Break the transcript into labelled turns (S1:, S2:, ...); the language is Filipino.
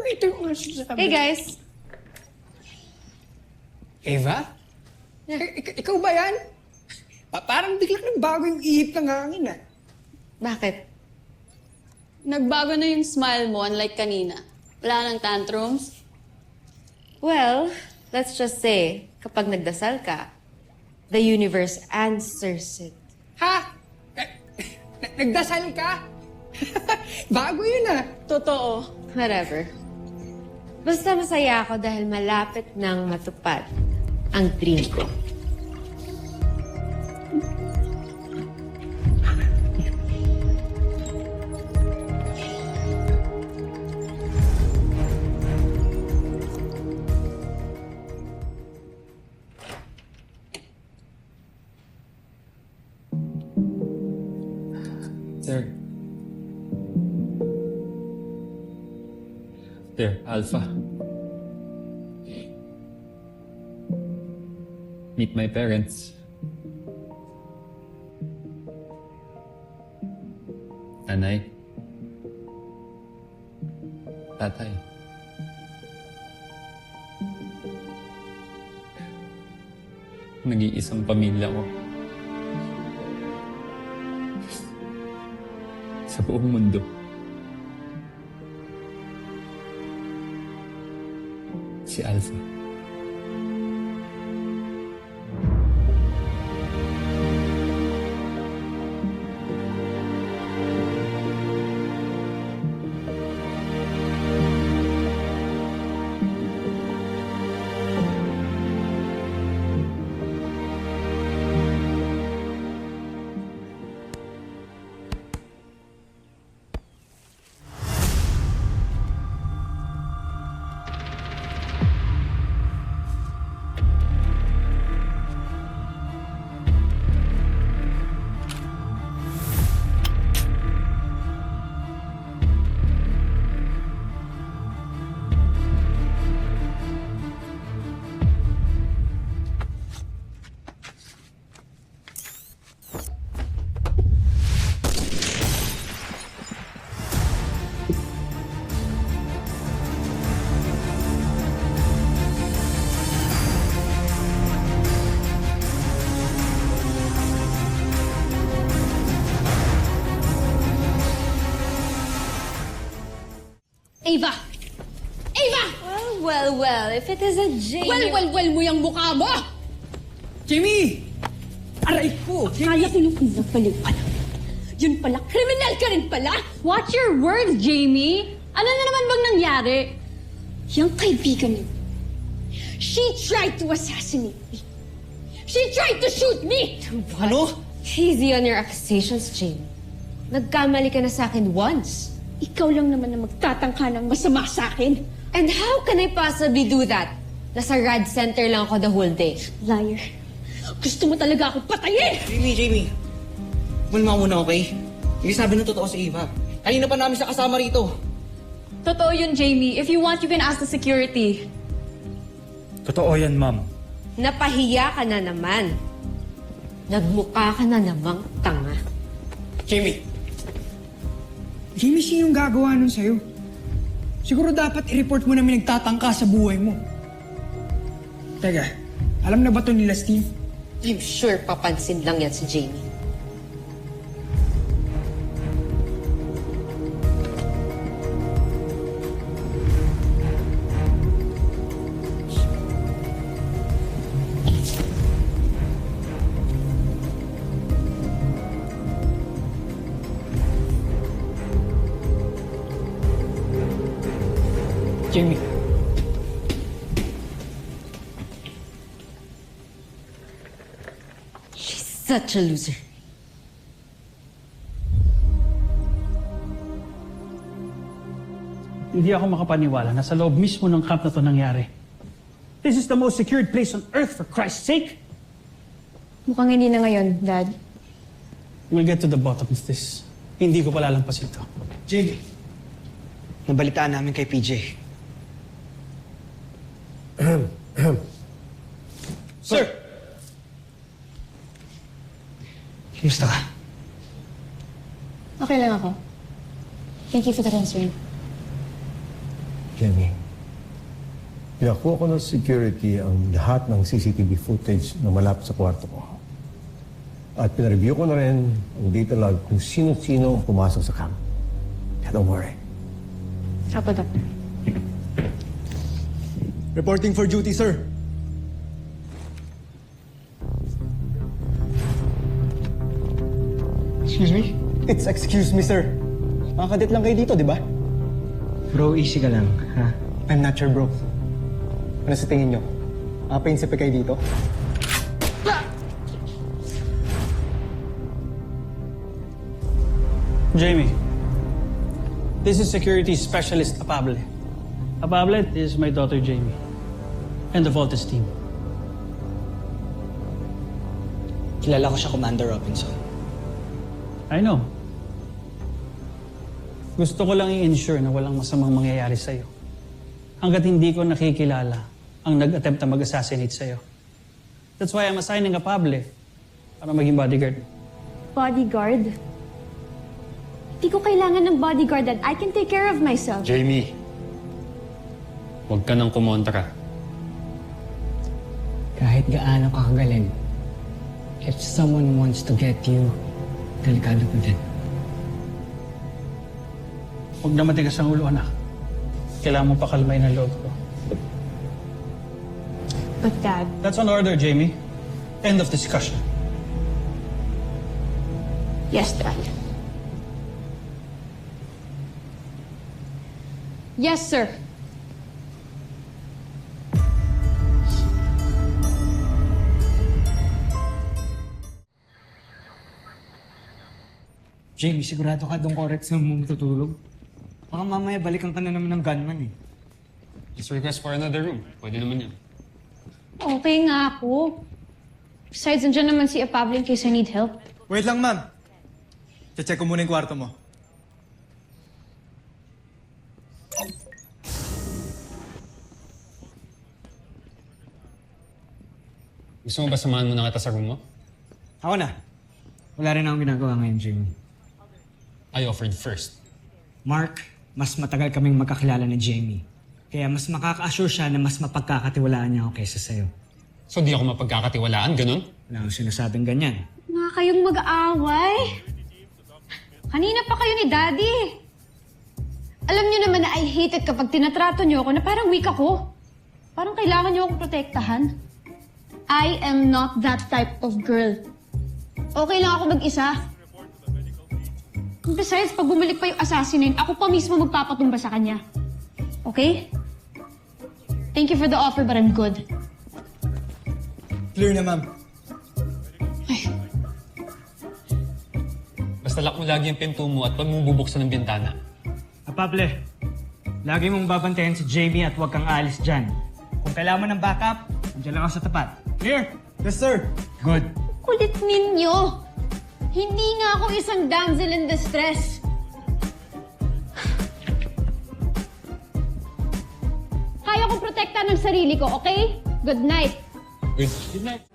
S1: ito yung sasabi.
S2: Hey guys!
S1: Eva? Ikaw ba yan? Parang biglang nagbago yung ihip ng hangin ah.
S2: Bakit?
S3: Nagbago na yung smile mo, unlike kanina. Wala nang tantrums.
S2: Well, let's just say, kapag nagdasal ka, the universe answers it.
S1: Ha? Nagdasal ka? Bago yun ah.
S3: Totoo.
S2: Whatever. Basta masaya ako dahil malapit nang matupad ang dream ko.
S4: There. There, Alpha. Meet my parents. Nanay. Tatay. Nag-iisang pamilya ko. Sa buong mundo. Si Alpha.
S3: Ava! Ava!
S2: Well, if it is a Jamie...
S3: Well mo yung mukha mo!
S1: Jimmy! Aray ko!
S3: Kaya ko yung pinapaliwan. Yun pala, kriminal ka rin pala! Watch your words, Jamie! Ano na naman bang nangyari? Yung kaibigan niyo, she tried to assassinate me. She tried to shoot me!
S1: Ano?
S2: Easy on your accusations, Jamie. Nagkamali ka na sa akin once.
S3: Ikaw lang naman na magtatangka ng masama sa akin.
S2: And how can I possibly do that? Nasa rad center lang ako the whole day.
S3: Liar. Gusto mo talaga ako patayin!
S5: Jamie. Malma muna, okay? Hindi sabi ng totoo si Eva. Kanina pa namin siya kasama rito.
S3: Totoo yun, Jamie. If you want, you can ask the security.
S6: Totoo yan, ma'am.
S2: Napahiya ka na naman. Nagmukha ka na namang tanga.
S1: Jimmy! Jimmy, sinong gagawa nun sa'yo? Siguro dapat i-report mo na may nagtatangka sa buhay mo. Teka, alam na ba to nila Steve?
S2: I'm sure papansin lang yan si Jamie.
S1: Jimmy.
S2: She's such a loser.
S6: Hindi ako makapaniwala na sa loob mismo ng camp na to nangyari. This is the most secured place on earth, for Christ's sake!
S3: Mukhang hindi na ngayon, Dad.
S6: We'll get to the bottom of this. Hindi ko palalampasin to.
S5: Jig, nabalitaan namin kay PJ.
S6: Sir!
S5: Kumusta ka?
S3: Okay lang ako. Thank you for the concern.
S7: Jenny, pinakuha ko ng security ang lahat ng CCTV footage na malapit sa kwarto ko. At pinareview ko na rin ang data log kung sino-sino ang pumasok sa camp. Kaya don't worry.
S2: Apo, Doctor.
S8: Reporting for duty, sir.
S1: Excuse me?
S8: It's excuse me, sir. Mga kadit lang kayo dito, di ba?
S1: Bro, easy ka lang, ha?
S8: I'm not sure, bro. Ano sa tingin nyo? Prinsipe kayo dito?
S6: Jamie, this is Security Specialist Apable. Apable is my daughter Jamie. And the Voltes team.
S1: Kilala ko siya, Commander Robinson.
S6: I know. Gusto ko lang i-ensure na walang masamang mangyayari sa'yo. Hanggat hindi ko nakikilala ang nag-attempt na mag-assassinate sa'yo. That's why I'm assigning a Pable para maging bodyguard.
S3: Bodyguard? Hindi ko kailangan ng bodyguard, Dad. I can take care of myself.
S4: Jamie, huwag ka nang kumontra.
S1: Kahit gaano ka kagaling, if someone wants to get you, delikado ko din.
S6: Huwag na matigas ang ulo, anak. Kailangan mo pakalmain ang loob ko.
S3: But Dad,
S6: That's on order, Jamie. End of discussion.
S3: yes, Dad. Yes, sir.
S1: Jamie, sigurado ka doon correct sa mo matutulog? Baka mamaya balikan ka na naman ng gunman eh.
S4: Just request for another room. Pwede naman yan.
S3: Okay nga ako. Besides, andyan naman si Apable in case I need help.
S8: Wait lang, ma'am. Check ko muna yung kwarto mo.
S4: Gusto mo ba samahan mo na kita sa room mo?
S1: Ako na. Wala rin akong ginagawa ngayon, Jamie.
S4: I offered first.
S1: Mark, mas matagal kaming magkakilala ni Jamie. Kaya mas makaka-assure siya na mas mapagkakatiwalaan niya ako kaysa sa'yo.
S4: So di ako mapagkakatiwalaan, ganun?
S1: Wala akong sinasabing ganyan.
S3: Nga kayong mag-aaway. Kanina pa kayo ni Daddy. Alam niyo naman na I hate it kapag tinatrato niyo ako na parang weak ako. Parang kailangan niyo akong protektahan. I am not that type of girl. Okay lang ako mag-isa. Besides, pag bumalik pa yung assassinate, ako pa mismo magpapatumba sa kanya. Okay? Thank you for the offer, but I'm good.
S8: Clear na, ma'am.
S4: Basta lock mo lagi ang pinto mo at pag mo bubuksan ng bintana.
S1: Apable, lagi mong babantayan si Jamie at huwag kang alis dyan. Kung kailangan mo ng backup, nandiyan lang ako sa tapat. Clear?
S8: Yes, sir.
S1: Good.
S3: Kulit ninyo! Hindi nga ako isang damsel in distress. Kaya kong protektahan ng sarili ko, okay? Good night.
S4: Good night.